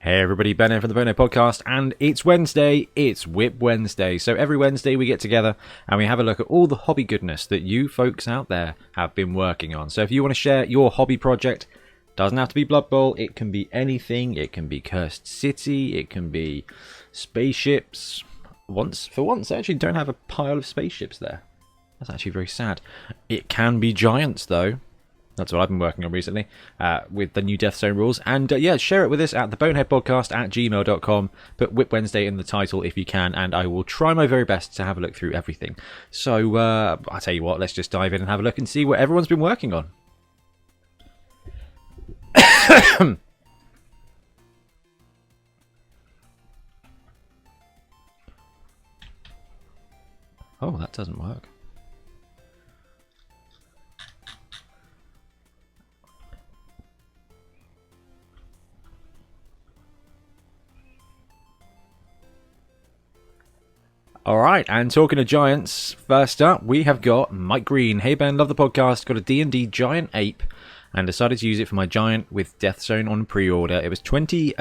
Hey everybody, Ben here from the Bonehead podcast, and it's Wednesday, it's WIP Wednesday. So every Wednesday we get together and we have a look at all the hobby goodness that you folks out there have been working on. So if you want to share your hobby project, doesn't have to be Blood Bowl, it can be anything. It can be Cursed City, it can be spaceships. For once, I actually don't have a pile of spaceships there. That's actually very sad. It can be giants though. That's what I've been working on recently with the new Death Zone rules. And yeah, share it with us at theboneheadpodcast@gmail.com. Put WIP Wednesday in the title if you can, and I will try my very best to have a look through everything. So I'll tell you what, let's just dive in and have a look and see what everyone's been working on. Oh, that doesn't work. Alright, and talking of giants, first up we have got Mike Green. Hey Ben, love the podcast, got a D&D giant ape and decided to use it for my giant with Death Zone on pre-order. It was 20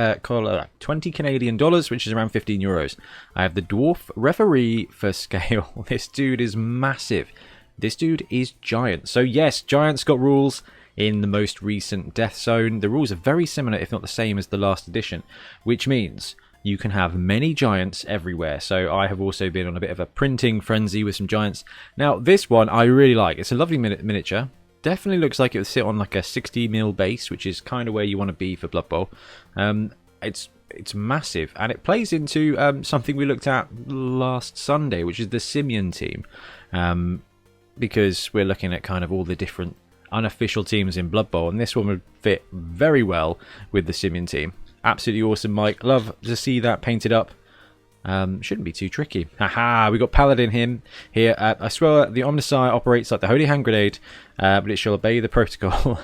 Canadian dollars, which is around 15 euros. I have the dwarf referee for scale. This dude is massive. This dude is giant. So yes, giants got rules in the most recent Death Zone. The rules are very similar, if not the same as the last edition, which means you can have many giants everywhere. So I have also been on a bit of a printing frenzy with some giants. Now this one I really like. It's a lovely miniature. Definitely looks like it would sit on like a 60mm base, which is kind of where you want to be for Blood Bowl. It's massive, and it plays into something we looked at last Sunday, which is the Simian team. Because we're looking at kind of all the different unofficial teams in Blood Bowl, and this one would fit very well with the Simian team. Absolutely awesome, Mike. Love to see that painted up. Shouldn't be too tricky. Haha, we got Paladin here. I swear the Omnissiah operates like the Holy Hand Grenade, but it shall obey the protocol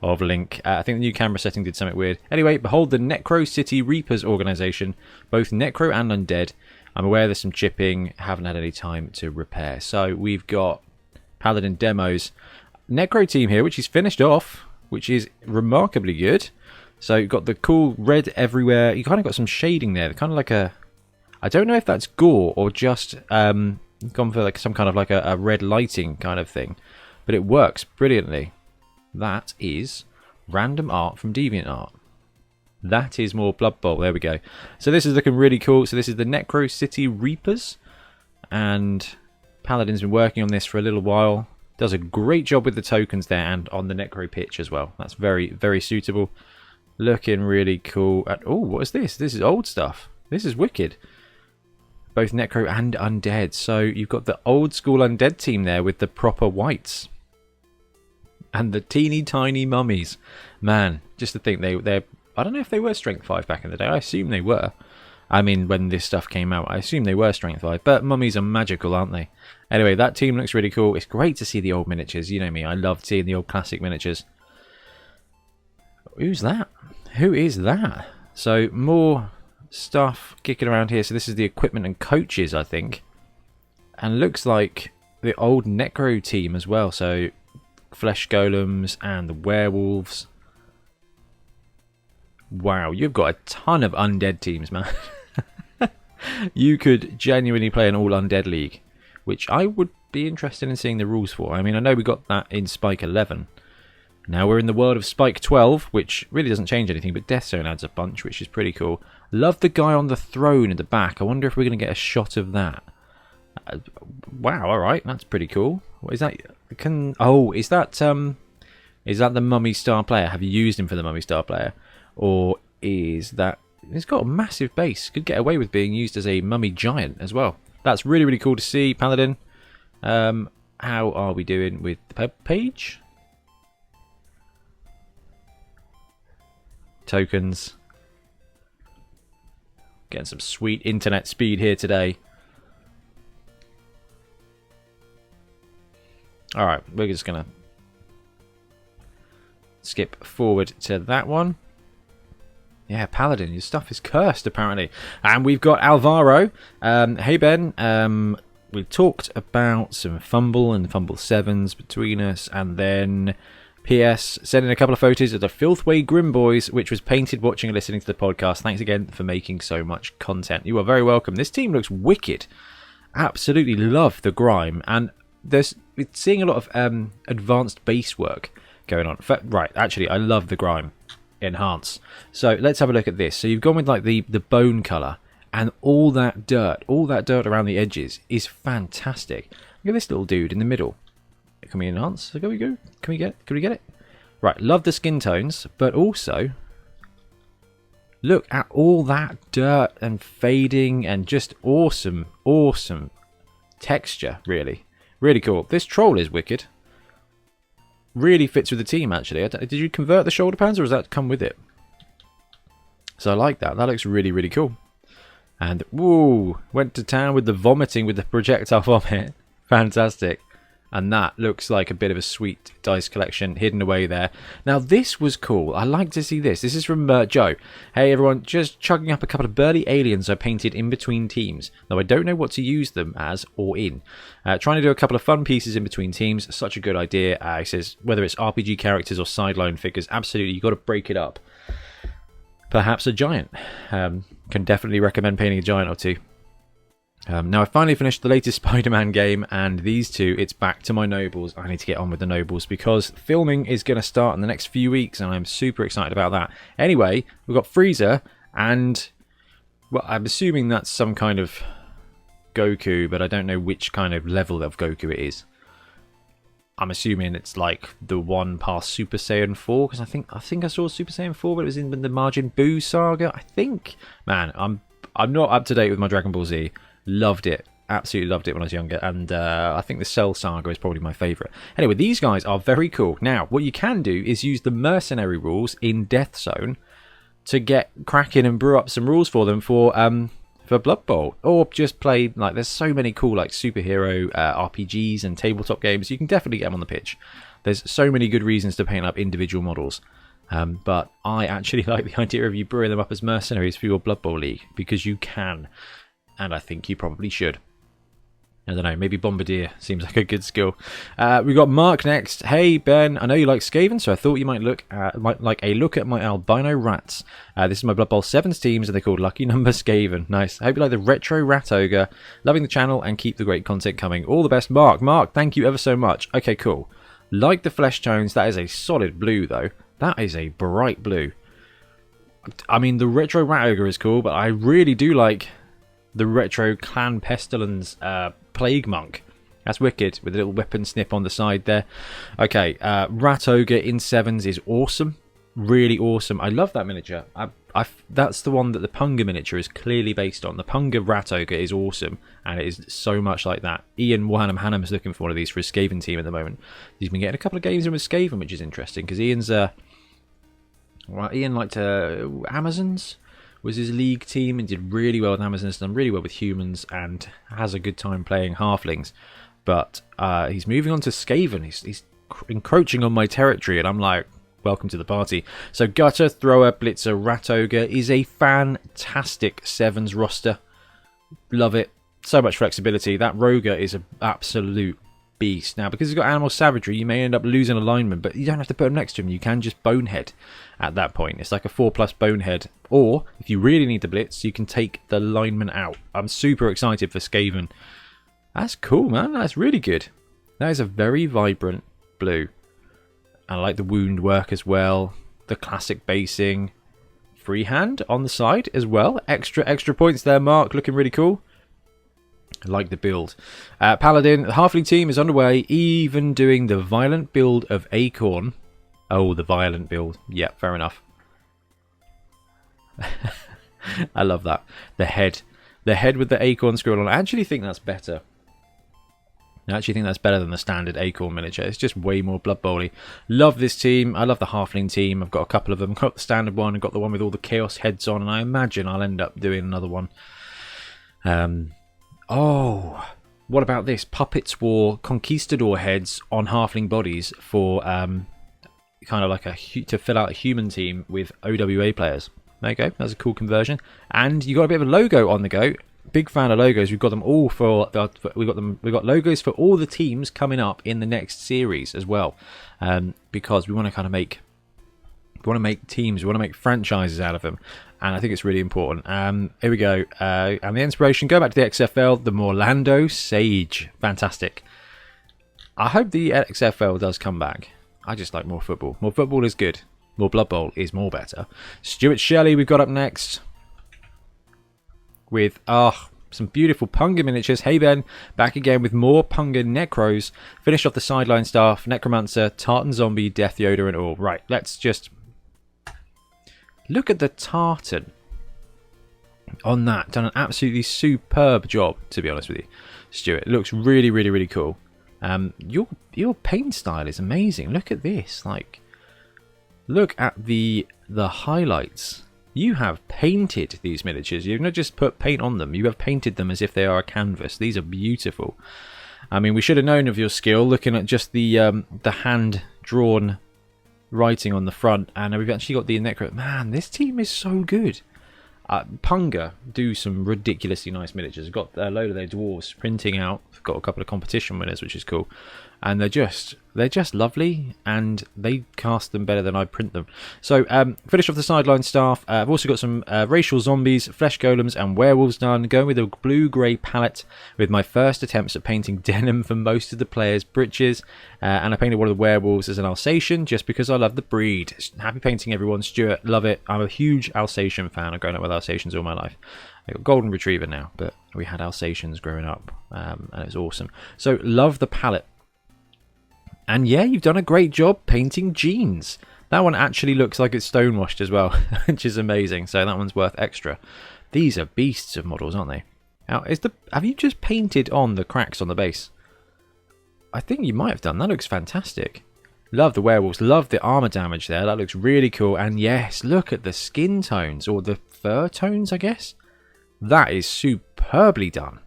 of Link. I think the new camera setting did something weird. Anyway, behold the Necro City Reapers organization, both Necro and Undead. I'm aware there's some chipping, haven't had any time to repair. So we've got Paladin demos. Necro team here, which is finished off, which is remarkably good. So you've got the cool red everywhere. You kind of got some shading there. Kind of like a... I don't know if that's gore or just gone for like some kind of like a red lighting kind of thing. But it works brilliantly. That is random art from DeviantArt. That is more Blood Bowl. There we go. So this is looking really cool. So this is the Necro City Reapers. And Paladin's been working on this for a little while. Does a great job with the tokens there and on the Necro pitch as well. That's very, very suitable. Looking really cool. Oh, what is this? This is old stuff. This is wicked. Both Necro and Undead. So you've got the old school Undead team there with the proper whites. And the teeny tiny mummies. Man, just to think they're... I don't know if they were Strength 5 back in the day. I assume they were. I mean, when this stuff came out, I assume they were Strength 5. But mummies are magical, aren't they? Anyway, that team looks really cool. It's great to see the old miniatures. You know me, I love seeing the old classic miniatures. Who's that? Who is that? So, more stuff kicking around here. So this is the equipment and coaches, I think. And looks like the old Necro team as well. So, Flesh Golems and the Werewolves. Wow, you've got a ton of Undead teams, man. You could genuinely play an all-Undead league, which I would be interested in seeing the rules for. I mean, I know we got that in Spike 11. Now we're in the world of Spike 12, which really doesn't change anything, but Death Zone adds a bunch, which is pretty cool. Love the guy on the throne at the back. I wonder if we're going to get a shot of that. Wow, alright, that's pretty cool. What is that? Is that the Mummy Star Player? Have you used him for the Mummy Star Player? Or is that... It's got a massive base. Could get away with being used as a Mummy Giant as well. That's really, really cool to see, Paladin. How are we doing with the page? Tokens. Getting some sweet internet speed here today. Alright, we're just going to skip forward to that one. Yeah, Paladin, your stuff is cursed apparently. And we've got Alvaro. Hey Ben, we've talked about some Fumble and Fumble 7s between us, and then P.S. Send in a couple of photos of the Filthway Grim Boys, which was painted watching and listening to the podcast. Thanks again for making so much content. You are very welcome. This team looks wicked. Absolutely love the grime, and there's seeing a lot of advanced base work going on. Right, actually, I love the grime enhance. So let's have a look at this. So you've gone with like the bone colour, and all that dirt around the edges is fantastic. Look at this little dude in the middle. Can we enhance? There we go. Can we get it? Right, love the skin tones, but also look at all that dirt and fading and just awesome texture, really. Really cool. This troll is wicked. Really fits with the team, actually. Did you convert the shoulder pads, or does that come with it? So I like that. That looks really, really cool. And, woo, went to town with the vomiting with the projectile vomit. Fantastic. And that looks like a bit of a sweet dice collection hidden away there. Now, this was cool. I like to see this. This is from Joe. Hey, everyone. Just chugging up a couple of burly aliens I painted in between teams. Though I don't know what to use them as or in. Trying to do a couple of fun pieces in between teams. Such a good idea. He says, whether it's RPG characters or sideline figures, absolutely, you've got to break it up. Perhaps a giant. Can definitely recommend painting a giant or two. Now, I finally finished the latest Spider-Man game, and these two, it's back to my nobles. I need to get on with the nobles because filming is going to start in the next few weeks, and I'm super excited about that. Anyway, we've got Frieza, and well, I'm assuming that's some kind of Goku, but I don't know which kind of level of Goku it is. I'm assuming it's like the one past Super Saiyan 4, because I think I saw Super Saiyan 4, but it was in the Majin Buu saga, I think. Man, I'm not up to date with my Dragon Ball Z. Loved it. Absolutely loved it when I was younger. And I think the Cell Saga is probably my favourite. Anyway, these guys are very cool. Now, what you can do is use the mercenary rules in Death Zone to get cracking and brew up some rules for them for Blood Bowl. Or just play, like, there's so many cool, like, superhero RPGs and tabletop games. You can definitely get them on the pitch. There's so many good reasons to paint up individual models. But I actually like the idea of you brewing them up as mercenaries for your Blood Bowl league. Because you can. And I think you probably should. I don't know, maybe Bombardier seems like a good skill. We've got Mark next. Hey Ben, I know you like Skaven, so I thought you might like a look at my albino rats. This is my Blood Bowl 7's teams, and they're called Lucky Number Skaven. Nice. I hope you like the retro rat ogre. Loving the channel, and keep the great content coming. All the best, Mark. Mark, thank you ever so much. Okay, cool. Like the flesh tones, that is a solid blue, though. That is a bright blue. I mean, the retro rat ogre is cool, but I really do like the retro Clan Pestilence Plague Monk. That's wicked, with a little weapon snip on the side there. Okay, Rat Ogre in 7s is awesome. Really awesome. I love that miniature. That's the one that the Punga miniature is clearly based on. The Punga Rat Ogre is awesome, and it is so much like that. Ian Warhammer Hannam is looking for one of these for his Skaven team at the moment. He's been getting a couple of games in with Skaven, which is interesting, because Ian's... well, Ian liked Amazons was his league team and did really well with Amazons, done really well with humans, and has a good time playing halflings. But he's moving on to Skaven. He's encroaching on my territory, and I'm like, welcome to the party. So Gutter, Thrower, Blitzer, Rat Ogre is a fantastic 7s roster. Love it. So much flexibility. That Roger is an absolute beast. Now, because he's got animal savagery, you may end up losing alignment, but you don't have to put him next to him. You can just Bonehead at that point. It's like a 4+ Bonehead. Or, if you really need the blitz, you can take the lineman out. I'm super excited for Skaven. That's cool, man. That's really good. That is a very vibrant blue. I like the wound work as well. The classic basing. Freehand on the side as well. Extra points there, Mark. Looking really cool. I like the build. Paladin, the Halfling team is underway, even doing the violent build of Acorn. Oh, the violent build. Yeah, fair enough. I love that. The head with the Acorn scroll on. I actually think that's better. I actually think that's better than the standard Acorn miniature. It's just way more Blood Bowl-y. Love this team. I love the Halfling team. I've got a couple of them. I've got the standard one. I've got the one with all the Chaos heads on, and I imagine I'll end up doing another one. Oh, what about this? Puppets wore Conquistador heads on Halfling bodies for kind of like to fill out a human team with OWA players. There you go. That's a cool conversion. And you got a bit of a logo on the go. big fan of logos. We've got them all for we've got logos for all the teams coming up in the next series as well, because we want to kind of make teams, we want to make franchises out of them, and I think it's really important. Here we go, and the inspiration, go back to the XFL, the Morlando Sage, fantastic. I hope the XFL does come back. I just like more football. More football is good. More Blood Bowl is more better. Stuart Shelley we've got up next with some beautiful Punga miniatures. Hey Ben, back again with more Punga Necros. Finish off the sideline staff, Necromancer, Tartan Zombie, Death Yoda and all. Right, let's just look at the tartan on that. Done an absolutely superb job, to be honest with you, Stuart. It looks really, really, really cool. Your paint style is amazing. Look at this. Like, look at the highlights. You have painted these miniatures. You've not just put paint on them. You have painted them as if they are a canvas. These are beautiful. I mean, we should have known of your skill looking at just the hand-drawn writing on the front, and we've actually got the Necro. Man, this team is so good. Punga do some ridiculously nice miniatures. I've got a load of their dwarves printing out. I've got a couple of competition winners, which is cool, and they're just lovely, and they cast them better than I print them. So finish off the sideline staff. I've also got some racial zombies, flesh golems and werewolves done, going with a blue-grey palette with my first attempts at painting denim for most of the players' breeches, and I painted one of the werewolves as an Alsatian just because I love the breed. Happy painting, everyone. Stuart, love it. I'm a huge Alsatian fan. I've grown up with Alsatians all my life. I've got golden retriever now, but we had Alsatians growing up, and it was awesome. So love the palette. And yeah, you've done a great job painting jeans. That one actually looks like it's stonewashed as well, which is amazing. So that one's worth extra. These are beasts of models, aren't they? Now, have you just painted on the cracks on the base? I think you might have done. That looks fantastic. Love the werewolves. Love the armor damage there. That looks really cool. And yes, look at the skin tones, or the fur tones, I guess. That is superbly done.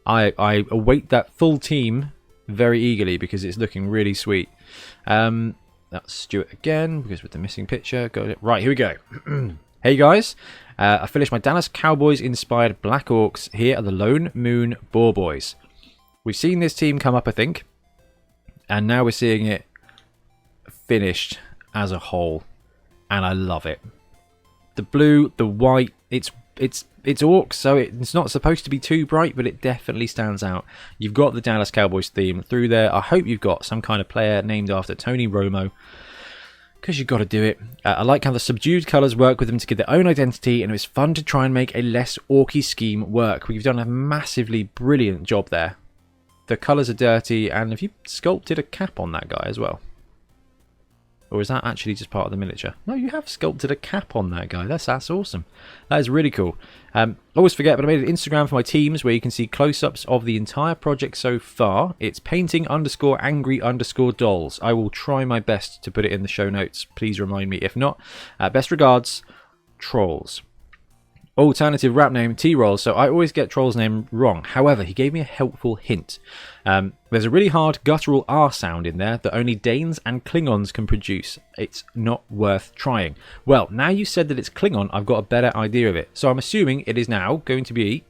I await that full team very eagerly because it's looking really sweet. That's Stuart again because with the missing picture. Got it right. Here we go. Hey guys, I finished my Dallas Cowboys inspired Black Orcs. Here are the Lone Moon Boar Boys. We've seen this team come up, I think, and now we're seeing it finished as a whole, and I love it. The blue, the white, it's Orcs, so it's not supposed to be too bright, but it definitely stands out. You've got the Dallas Cowboys theme through there. I hope you've got some kind of player named after Tony Romo, because you've got to do it. I like how the subdued colours work with them to give their own identity, and it was fun to try and make a less orky scheme work. You've done a massively brilliant job there. The colours are dirty, and have you sculpted a cap on that guy as well? Or is that actually just part of the miniature? No, you have sculpted a cap on that guy. That's awesome. That is really cool. Always forget, but I made an Instagram for my teams where you can see close-ups of the entire project so far. It's painting_angry_dolls. I will try my best to put it in the show notes. Please remind me if not. Best regards, Trolls. Alternative rap name, T-Rolls, so I always get Troll's name wrong. However, he gave me a helpful hint. There's a really hard guttural R sound in there that only Danes and Klingons can produce. It's not worth trying. Well, now you said that it's Klingon, I've got a better idea of it. So I'm assuming it is now going to be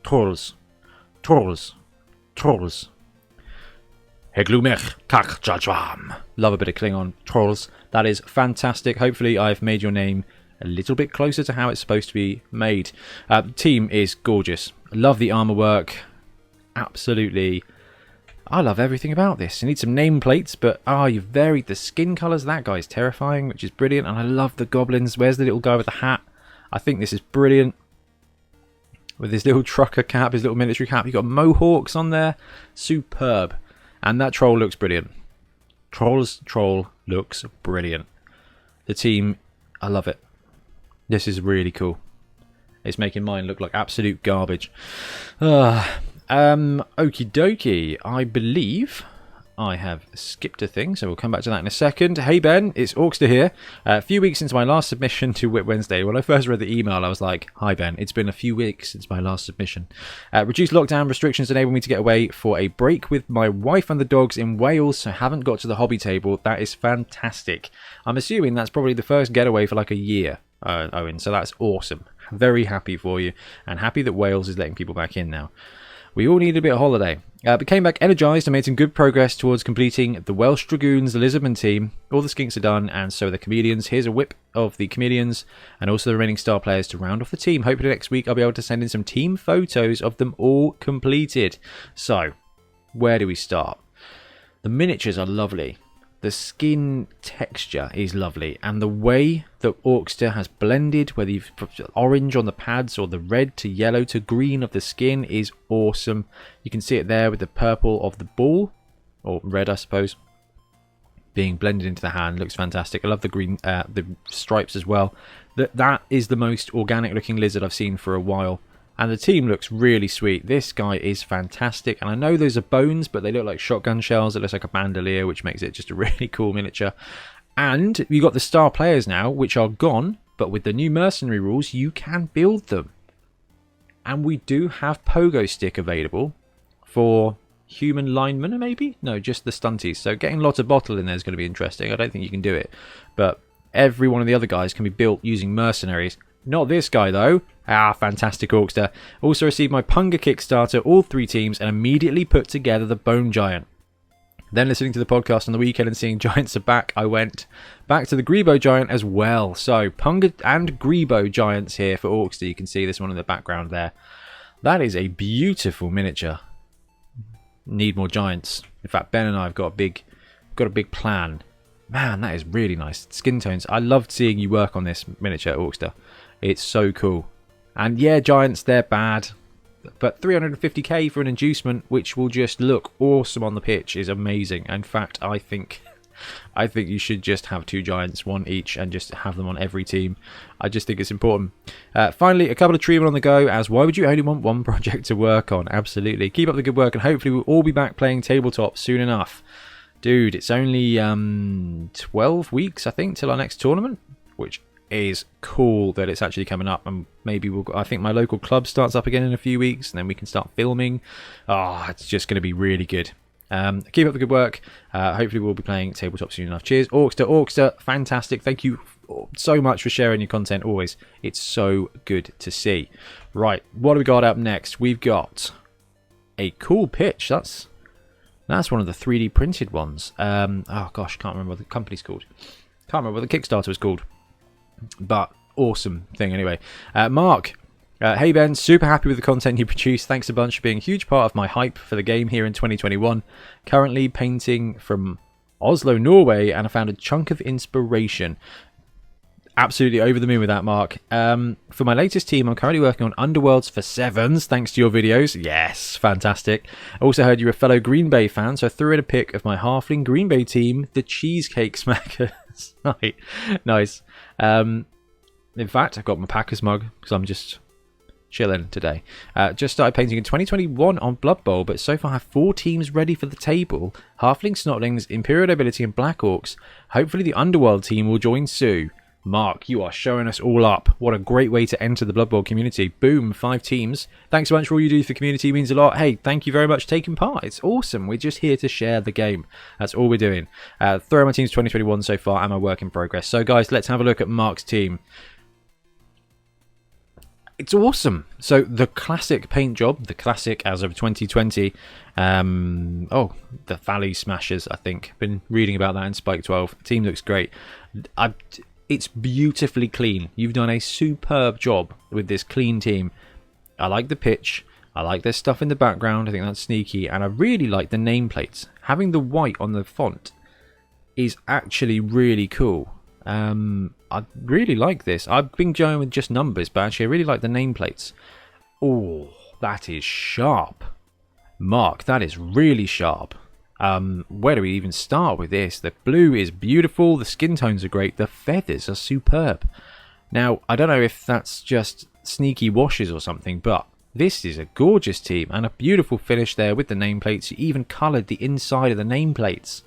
Trolls. Trolls. Trolls. Heglumech Kakjajwam. Love a bit of Klingon. Trolls. That is fantastic. Hopefully I've made your name a little bit closer to how it's supposed to be made. The team is gorgeous. Love the armor work. Absolutely. I love everything about this. You need some nameplates, but you've varied the skin colours. That guy's terrifying, which is brilliant. And I love the goblins. Where's the little guy with the hat? I think this is brilliant. With his little trucker cap, his little military cap. You've got mohawks on there. Superb. And that troll looks brilliant. Troll's troll looks brilliant. The team, I love it. This is really cool. It's making mine look like absolute garbage. Okie dokie. I believe I have skipped a thing, so we'll come back to that in a second. Hey Ben, it's Orcster here. A few weeks since my last submission to WIP Wednesday. When I first read the email, I was like, hi Ben, it's been a few weeks since my last submission. Reduced lockdown restrictions enable me to get away for a break with my wife and the dogs in Wales, so haven't got to the hobby table. That is fantastic. I'm assuming that's probably the first getaway for like a year. Owen. So that's awesome. Very happy for you, and happy that Wales is letting people back in now. We all needed a bit of holiday. But came back energised and made some good progress towards completing the Welsh Dragoons, the Lisbon team. All the skinks are done, and so are the comedians. Here's a whip of the comedians and also the remaining star players to round off the team. Hopefully next week I'll be able to send in some team photos of them all completed. So, where do we start? The miniatures are lovely. The skin texture is lovely, and the way that Orcster has blended, whether you've put orange on the pads or the red to yellow to green of the skin, is awesome. You can see it there with the purple of the ball, or red I suppose, being blended into the hand. Looks fantastic. I love the green, the stripes as well. That is the most organic looking lizard I've seen for a while. And the team looks really sweet. This guy is fantastic. And I know those are bones, but they look like shotgun shells. It looks like a bandolier, which makes it just a really cool miniature. And we got the star players now, which are gone. But with the new mercenary rules, you can build them. And we do have pogo stick available for human linemen, maybe? No, just the stunties. So getting lots of bottle in there is going to be interesting. I don't think you can do it. But every one of the other guys can be built using mercenaries. Not this guy, though. Fantastic Orcster. Also received my Punga Kickstarter, all 3 teams, and immediately put together the Bone Giant. Then listening to the podcast on the weekend and seeing Giants are back, I went back to the Grebo Giant as well. So, Punga and Grebo Giants here for Orcster. You can see this one in the background there. That is a beautiful miniature. Need more Giants. In fact, Ben and I have got a big plan. Man, that is really nice. Skin tones. I loved seeing you work on this miniature, Orcster. It's so cool. And yeah, Giants, they're bad. But 350k for an inducement, which will just look awesome on the pitch, is amazing. In fact, I think you should just have 2 Giants, 1 each, and just have them on every team. I just think it's important. Finally, a couple of treatment on the go, as why would you only want one project to work on? Absolutely. Keep up the good work, and hopefully we'll all be back playing tabletop soon enough. Dude, it's only 12 weeks, I think, till our next tournament, which is cool that it's actually coming up. And maybe I think my local club starts up again in a few weeks, and then we can start filming. It's just going to be really good. Keep up the good work. Hopefully we'll be playing tabletop soon enough. Cheers. Orcster, fantastic. Thank you so much for sharing your content always. It's so good to see. Right, what do we got up next? We've got a cool pitch. That's one of the 3D printed ones. Oh gosh, can't remember what the company's called. Can't remember what the Kickstarter was called. But awesome thing anyway. Mark, hey Ben, super happy with the content you produce. Thanks a bunch for being a huge part of my hype for the game here in 2021. Currently painting from Oslo, Norway, and I found a chunk of inspiration. Absolutely over the moon with that, Mark. For my latest team, I'm currently working on Underworlds for 7s, thanks to your videos. Yes, fantastic. I also heard you're a fellow Green Bay fan, so I threw in a pic of my halfling Green Bay team, the Cheesecake Smackers. Nice. In fact, I've got my Packers mug, because I'm just chilling today. Just started painting in 2021 on Blood Bowl, but so far I have 4 teams ready for the table. Halfling, Snotlings, Imperial Nobility, and Black Orcs. Hopefully the Underworld team will join soon. Mark, you are showing us all up. What a great way to enter the Blood Bowl community. Boom, 5 teams. Thanks so much for all you do for the community. It means a lot. Hey, thank you very much for taking part. It's awesome. We're just here to share the game. That's all we're doing. Throw my teams 2021 so far and my work in progress. So guys, let's have a look at Mark's team. It's awesome. So the classic paint job, the classic as of 2020. The Valley Smashers, I think. Been reading about that in Spike 12. The team looks great. It's beautifully clean. You've done a superb job with this clean team. I like the pitch. I like their stuff in the background. I think that's sneaky. And I really like the nameplates. Having the white on the font is actually really cool. I really like this. I've been going with just numbers, but actually I really like the nameplates. Oh, that is sharp. Mark, that is really sharp. Where do we even start with this? The blue is beautiful, the skin tones are great, the feathers are superb. Now, I don't know if that's just sneaky washes or something, but this is a gorgeous team and a beautiful finish there with the nameplates. You even coloured the inside of the nameplates.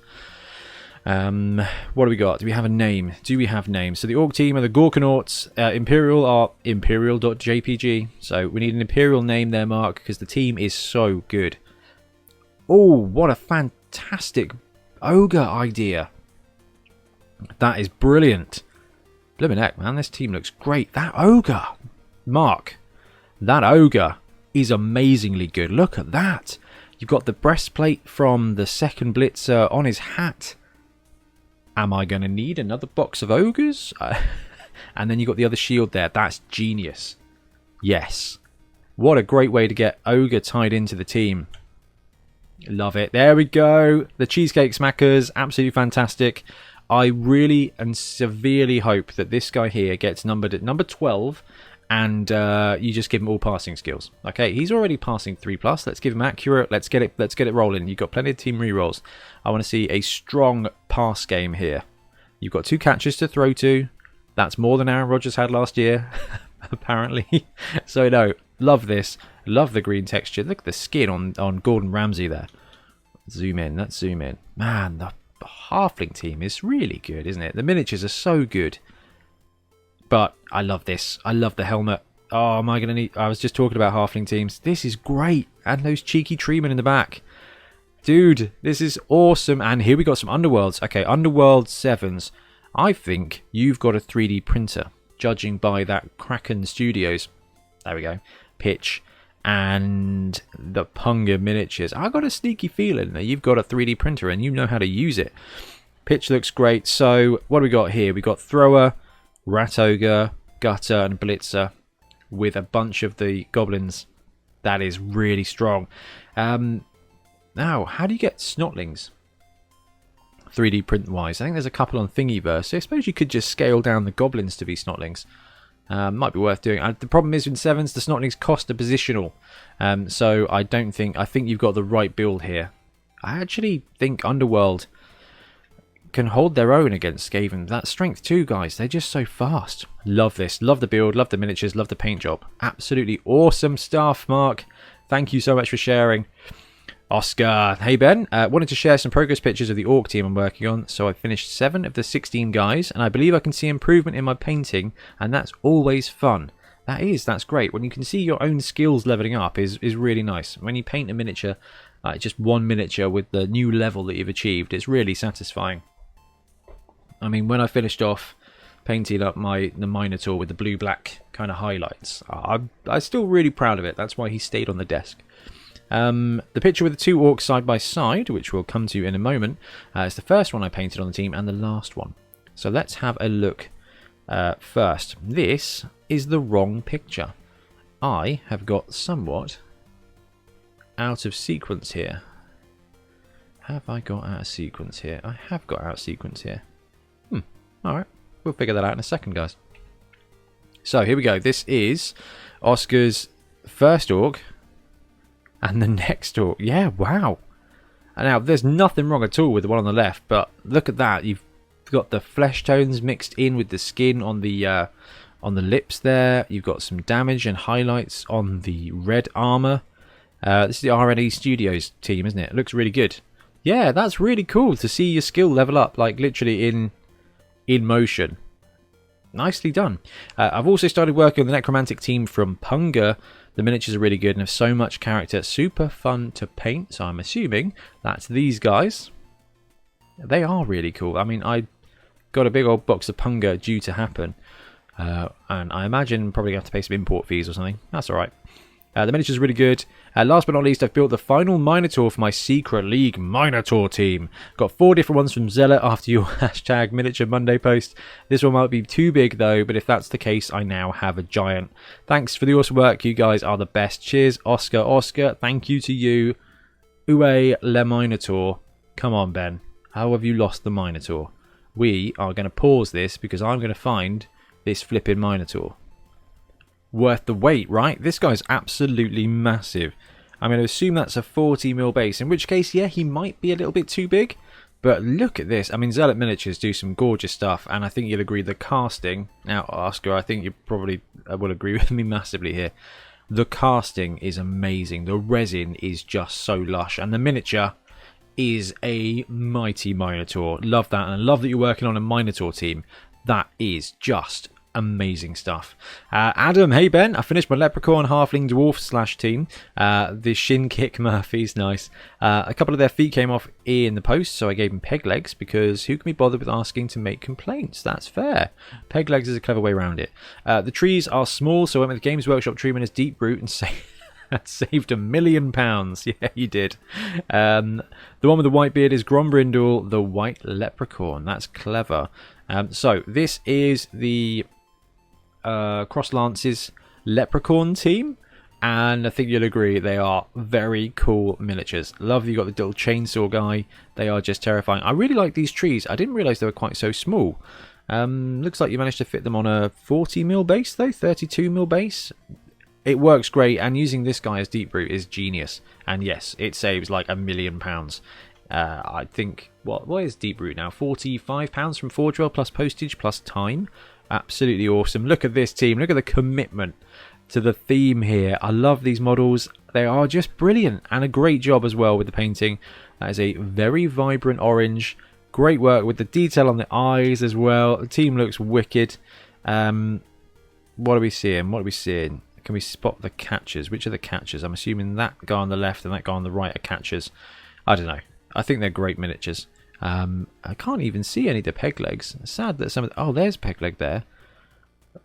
What do we got? Do we have a name? Do we have names? So the Orc team are the Gorkanauts. Imperial are Imperial.jpg. So we need an Imperial name there, Mark, because the team is so good. Oh, what a fantastic ogre idea. That is brilliant. Blimmin' heck, man, this team looks great. That ogre, Mark, that ogre is amazingly good. Look at that. You've got the breastplate from the second blitzer on his hat. Am I going to need another box of ogres? And then you've got the other shield there. That's genius. Yes. What a great way to get ogre tied into the team. Love it. There we go. The cheesecake smackers. Absolutely fantastic. I really and severely hope that this guy here gets numbered at number 12, and you just give him all passing skills. Okay, he's already passing 3+. Let's give him accurate. Let's get it rolling. You've got plenty of team rerolls. I want to see a strong pass game here. You've got 2 catches to throw to. That's more than Aaron Rodgers had last year, apparently. So no, love this. Love the green texture. Look at the skin on Gordon Ramsay there. Zoom in. Let's zoom in. Man, the halfling team is really good, isn't it? The miniatures are so good. But I love this. I love the helmet. Oh, am I going to need... I was just talking about halfling teams. This is great. And those cheeky treemen in the back. Dude, this is awesome. And here we got some Underworlds. Okay, Underworld 7s. I think you've got a 3D printer, judging by that Kraken Studios. There we go. Pitch. And the Punga miniatures. I got a sneaky feeling that you've got a 3D printer and you know how to use it. Pitch looks great. So what do we got here? We got Thrower, Rat Ogre, Gutter and Blitzer with a bunch of the goblins. That is really strong. Now, how do you get Snotlings 3D print wise? I think there's a couple on Thingiverse. So I suppose you could just scale down the goblins to be Snotlings. Might be worth doing. The problem is in 7s, the Snotlings cost a positional. So I think you've got the right build here. I actually think Underworld can hold their own against Skaven. That strength too, guys. They're just so fast. Love this. Love the build. Love the miniatures. Love the paint job. Absolutely awesome stuff, Mark. Thank you so much for sharing. Oscar. Hey, Ben. Wanted to share some progress pictures of the Orc team I'm working on. So I finished 7 of the 16 guys, and I believe I can see improvement in my painting, and that's always fun. That's great. When you can see your own skills leveling up is really nice. When you paint a miniature, just one miniature with the new level that you've achieved, it's really satisfying. I mean, when I finished off painting up the Minotaur with the blue-black kind of highlights, I'm still really proud of it. That's why he stayed on the desk. The picture with the 2 orcs side by side, which we'll come to in a moment, is the first one I painted on the team and the last one. So let's have a look first. This is the wrong picture. I have got somewhat out of sequence here. Have I got out of sequence here? I have got out of sequence here. Alright, we'll figure that out in a second, guys. So here we go. This is Oscar's first orc. And the next orc. Yeah, wow. And now, there's nothing wrong at all with the one on the left, but look at that. You've got the flesh tones mixed in with the skin on the lips there. You've got some damage and highlights on the red armor. This is the RNE Studios team, isn't it? It looks really good. Yeah, that's really cool to see your skill level up, like literally in motion. Nicely done. I've also started working on the Necromantic team from Punga. The miniatures are really good and have so much character. Super fun to paint, so I'm assuming that's these guys. They are really cool. I mean, I got a big old box of Punga due to happen. And I imagine probably have to pay some import fees or something. That's alright. The miniatures are really good. Last but not least, I've built the final Minotaur for my Secret League Minotaur team. Got 4 different ones from Zealot after your hashtag Miniature Monday post. This one might be too big though, but if that's the case, I now have a giant. Thanks for the awesome work. You guys are the best. Cheers, Oscar. Oscar, thank you to you. Ue le Minotaur. Come on, Ben. How have you lost the Minotaur? We are going to pause this because I'm going to find this flipping Minotaur. Worth the wait, right? This guy's absolutely massive. I'm going to assume that's a 40mm base, in which case, yeah, he might be a little bit too big. But look at this. I mean, Zealot Miniatures do some gorgeous stuff, and I think you'll agree the casting... Now, Oscar, I think you probably will agree with me massively here. The casting is amazing. The resin is just so lush, and the miniature is a mighty Minotaur. Love that, and I love that you're working on a Minotaur team. That is just amazing stuff. Adam, hey Ben, I finished my Leprechaun Halfling Dwarf / team. The shin kick Murphys, nice. A couple of their feet came off in the post, so I gave him peg legs, because who can be bothered with asking to make complaints? That's fair. Peg legs is a clever way around it. The trees are small, so I went with Games Workshop treatment as deep root and saved £1 million. Yeah, you did. The one with the white beard is Grombrindle, the white leprechaun. That's clever. So this is the Cross Lance's leprechaun team, and I think you'll agree they are very cool miniatures. Love you got the little chainsaw guy. They are just terrifying. I really like these trees. I didn't realise they were quite so small. Looks like you managed to fit them on a 40mm base though, 32mm base. It works great, and using this guy as deep root is genius. And yes, it saves like £1 million. I think, what is deep root now? £45 from Forgewell plus postage plus time. Absolutely awesome. Look at this team. Look at the commitment to the theme here. I love these models. They are just brilliant, and a great job as well with the painting. That is a very vibrant orange. Great work with the detail on the eyes as well. The team looks wicked. What are we seeing? What are we seeing? Can we spot the catchers? Which are the catchers? I'm assuming that guy on the left and that guy on the right are catchers. I don't know. I think they're great miniatures. I can't even see any of the peg legs. Sad that some of the... Oh, there's peg leg there.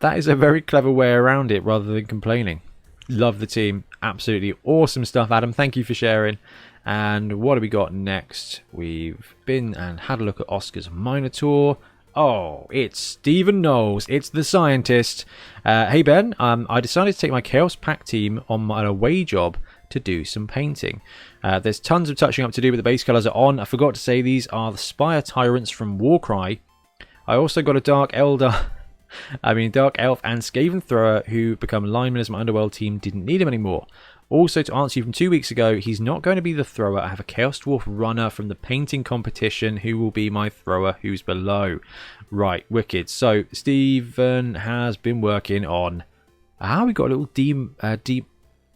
That is a very clever way around it rather than complaining. Love the team. Absolutely awesome stuff, Adam. Thank you for sharing. And what have we got next? We've been and had a look at Oscar's Minotaur. Oh, it's Stephen Knowles. It's the scientist. Hey, Ben. I decided to take my Chaos Pack team on an away job to do some painting. There's tons of touching up to do, but the base colours are on. I forgot to say these are the Spire Tyrants from Warcry. I also got a Dark Elf and Skaven Thrower who become linemen as my Underworld team didn't need him anymore. Also, to answer you from 2 weeks ago, he's not going to be the thrower. I have a Chaos Dwarf runner from the painting competition who will be my thrower who's below. Right, wicked. So, Stephen has been working on... we got a little deep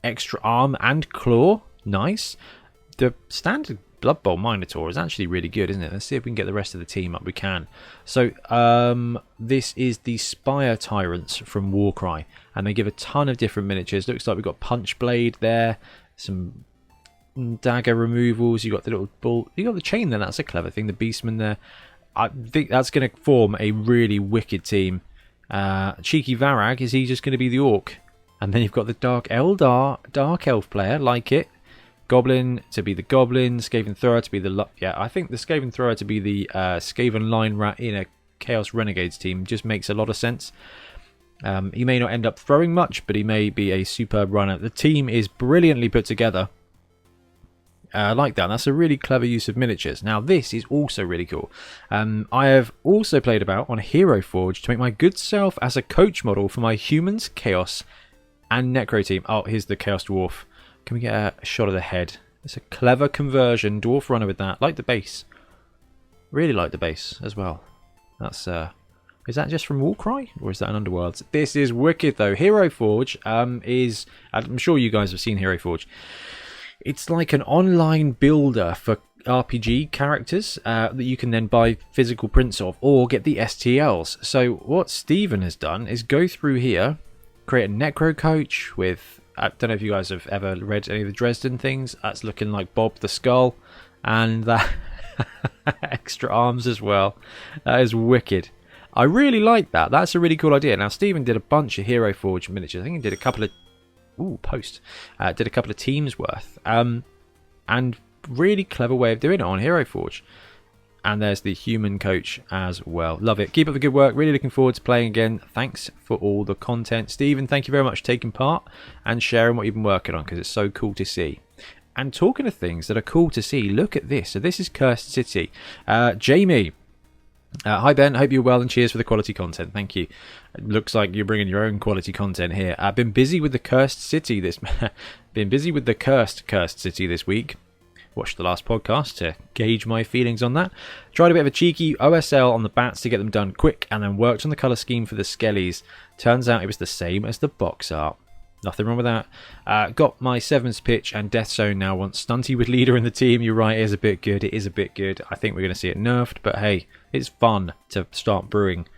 extra arm and claw. Nice. The standard Blood Bowl Minotaur is actually really good, isn't it? Let's see if we can get the rest of the team up. We can. So, this is the Spire Tyrants from Warcry, and they give a ton of different miniatures. Looks like we've got Punch Blade there, some dagger removals. You got the little bull. You got the chain there. That's a clever thing. The Beastman there. I think that's going to form a really wicked team. Cheeky Varag, is he just going to be the Orc? And then you've got the Dark Elf player, like it. Goblin to be the Goblin, Skaven Thrower to be the... Yeah, I think the Skaven Thrower to be the Skaven Line Rat in a Chaos Renegades team just makes a lot of sense. He may not end up throwing much, but he may be a superb runner. The team is brilliantly put together. I like that. That's a really clever use of miniatures. Now, this is also really cool. I have also played about on Hero Forge to make my good self as a coach model for my Humans, Chaos, and Necro team. Oh, here's the Chaos Dwarf. Can we get a shot of the head? It's a clever conversion. Dwarf runner with that. Like the base. Really like the base as well. That's is that just from Warcry? Or is that an Underworlds? This is wicked though. Hero Forge is... I'm sure you guys have seen Hero Forge. It's like an online builder for RPG characters that you can then buy physical prints of or get the STLs. So what Stephen has done is go through here, create a Necro coach with... I don't know if you guys have ever read any of the Dresden things. That's looking like Bob the Skull. And that extra arms as well. That is wicked. I really like that. That's a really cool idea. Now, Stephen did a bunch of Hero Forge miniatures. I think he did a couple of... did a couple of teams worth. And really clever way of doing it on Hero Forge. And there's the human coach as well. Love it. Keep up the good work. Really looking forward to playing again. Thanks for all the content. Stephen, thank you very much for taking part and sharing what you've been working on, because it's so cool to see. And talking of things that are cool to see, look at this. So this is Cursed City. Jamie. Hi Ben, hope you're well and cheers for the quality content. Thank you. It looks like you're bringing your own quality content here. I've been busy with the Cursed City this Cursed City this week. Watched the last podcast to gauge my feelings on that. Tried a bit of a cheeky OSL on the bats to get them done quick, and then worked on the colour scheme for the skellies. Turns out it was the same as the box art. Nothing wrong with that. Got my 7th pitch, and Death Zone now wants Stunty with leader in the team. You're right, it is a bit good. It is a bit good. I think we're going to see it nerfed, but hey, it's fun to start brewing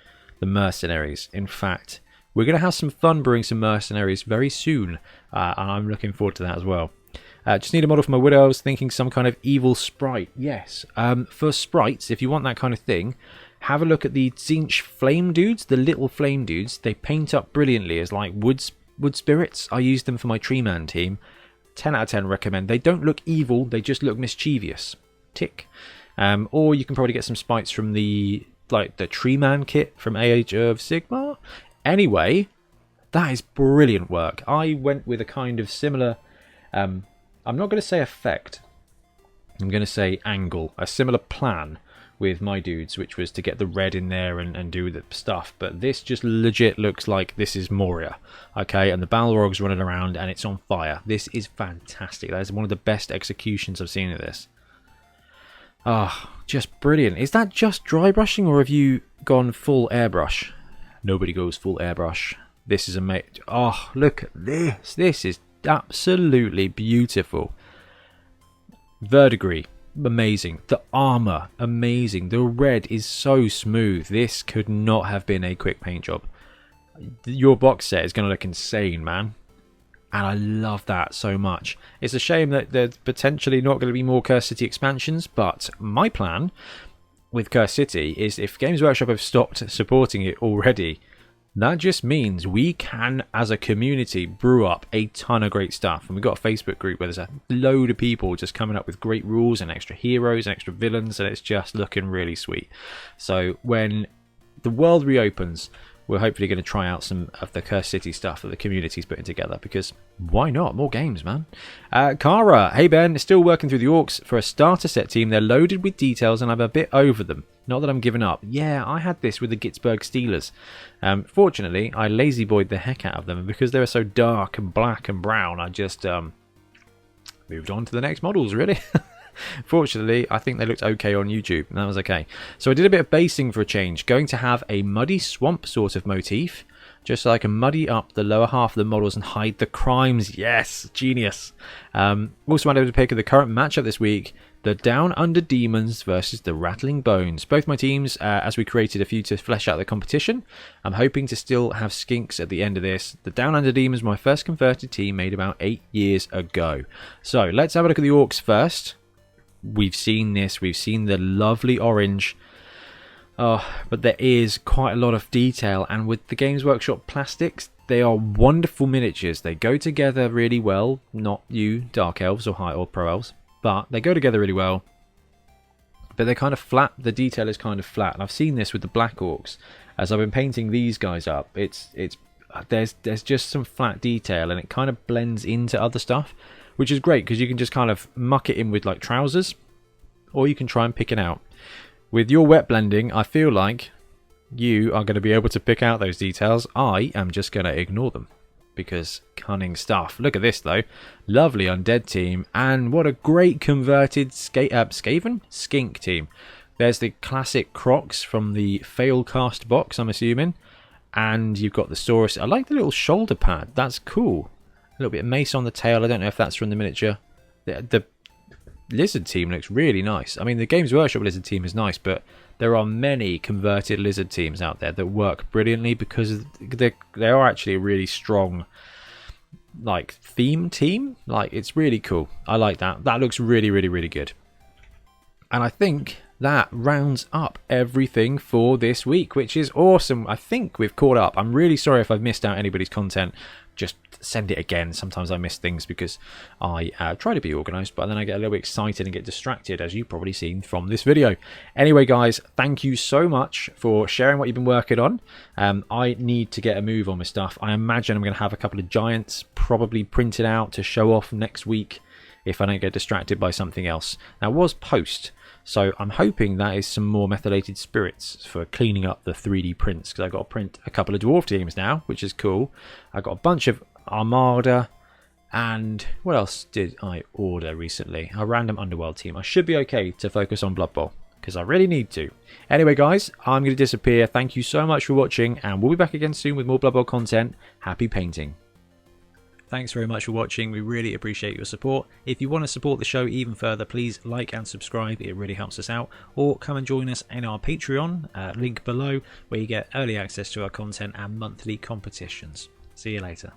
the mercenaries. In fact, we're going to have some fun brewing some mercenaries very soon, and I'm looking forward to that as well. Just need a model for my widow. I was thinking some kind of evil sprite. Yes, for sprites, if you want that kind of thing, have a look at the Zinch flame dudes, the little flame dudes. They paint up brilliantly as like wood spirits. I use them for my tree man team. 10 out of 10 recommend. They don't look evil, they just look mischievous. Tick. Or you can probably get some sprites from the tree man kit from Age of Sigmar. Anyway, that is brilliant work. I went with a kind of similar, I'm not going to say effect, I'm going to say angle, a similar plan with my dudes, which was to get the red in there and do the stuff. But this just legit looks like this is Moria, okay? And the Balrog's running around and it's on fire. This is fantastic. That is one of the best executions I've seen of this. Ah, oh, just brilliant. Is that just dry brushing, or have you gone full airbrush? Nobody goes full airbrush. This is amazing. Oh, look at this. This is absolutely beautiful. Verdigris. Amazing. The armor, amazing. The red is so smooth. This could not have been a quick paint job. Your box set is going to look insane, man. And I love that so much. It's a shame that there's potentially not going to be more Curse City expansions, but my plan with Curse City is, if Games Workshop have stopped supporting it already, that just means we can, as a community, brew up a ton of great stuff. And we've got a Facebook group where there's a load of people just coming up with great rules and extra heroes and extra villains, and it's just looking really sweet. So when the world reopens, we're hopefully going to try out some of the Curse City stuff that the community's putting together, because why not? More games, man. Kara, hey Ben, still working through the Orcs for a starter set team. They're loaded with details and I'm a bit over them. Not that I'm giving up. Yeah, I had this with the Gitzberg Steelers. Fortunately, I lazy boyed the heck out of them, and because they were so dark and black and brown, I just moved on to the next models, really. Fortunately, I think they looked okay on YouTube, and that was okay. So I did a bit of basing for a change. Going to have a muddy swamp sort of motif, just so I can muddy up the lower half of the models and hide the crimes. Yes, genius. Also wanted to pick the current matchup this week, the Down Under Demons versus the Rattling Bones. Both my teams, as we created a few to flesh out the competition. I'm hoping to still have skinks at the end of this. The Down Under Demons, my first converted team, made about 8 years ago. So let's have a look at the Orcs first. We've seen this, we've seen the lovely orange, but there is quite a lot of detail, and with the Games Workshop plastics, they are wonderful miniatures. They go together really well. Not you Dark Elves or High or Pro Elves, but they go together really well. But they're kind of flat, the detail is kind of flat, and I've seen this with the Black Orcs. As I've been painting these guys up, there's just some flat detail, and it kind of blends into other stuff, which is great because you can just kind of muck it in with like trousers, or you can try and pick it out. With your wet blending, I feel like you are going to be able to pick out those details. I am just going to ignore them because cunning stuff. Look at this though. Lovely undead team, and what a great converted skink team. There's the classic Crocs from the Failcast box, I'm assuming, and you've got the Saurus. I like the little shoulder pad. That's cool. A little bit of mace on the tail. I don't know if that's from the miniature. The lizard team looks really nice. I mean, the Games Workshop lizard team is nice, but there are many converted lizard teams out there that work brilliantly because they are actually a really strong like theme team. Like, it's really cool. I like that. That looks really, really, really good. And I think that rounds up everything for this week, which is awesome. I think we've caught up. I'm really sorry if I've missed out anybody's content. Just send it again. Sometimes I miss things because I try to be organised, but then I get a little bit excited and get distracted, as you've probably seen from this video. Anyway, guys, thank you so much for sharing what you've been working on. I need to get a move on my stuff. I imagine I'm going to have a couple of giants probably printed out to show off next week if I don't get distracted by something else. Now, it was post, so I'm hoping that is some more methylated spirits for cleaning up the 3D prints, because I've got to print a couple of dwarf teams now, which is cool. I've got a bunch of Armada, and what else did I order recently? A random Underworld team. I should be okay to focus on Blood Bowl, because I really need to. Anyway, guys, I'm going to disappear. Thank you so much for watching, and we'll be back again soon with more Blood Bowl content. Happy painting. Thanks very much for watching. We really appreciate your support. If you want to support the show even further, please like and subscribe. It really helps us out. Or come and join us in our Patreon, link below, where you get early access to our content and monthly competitions. See you later.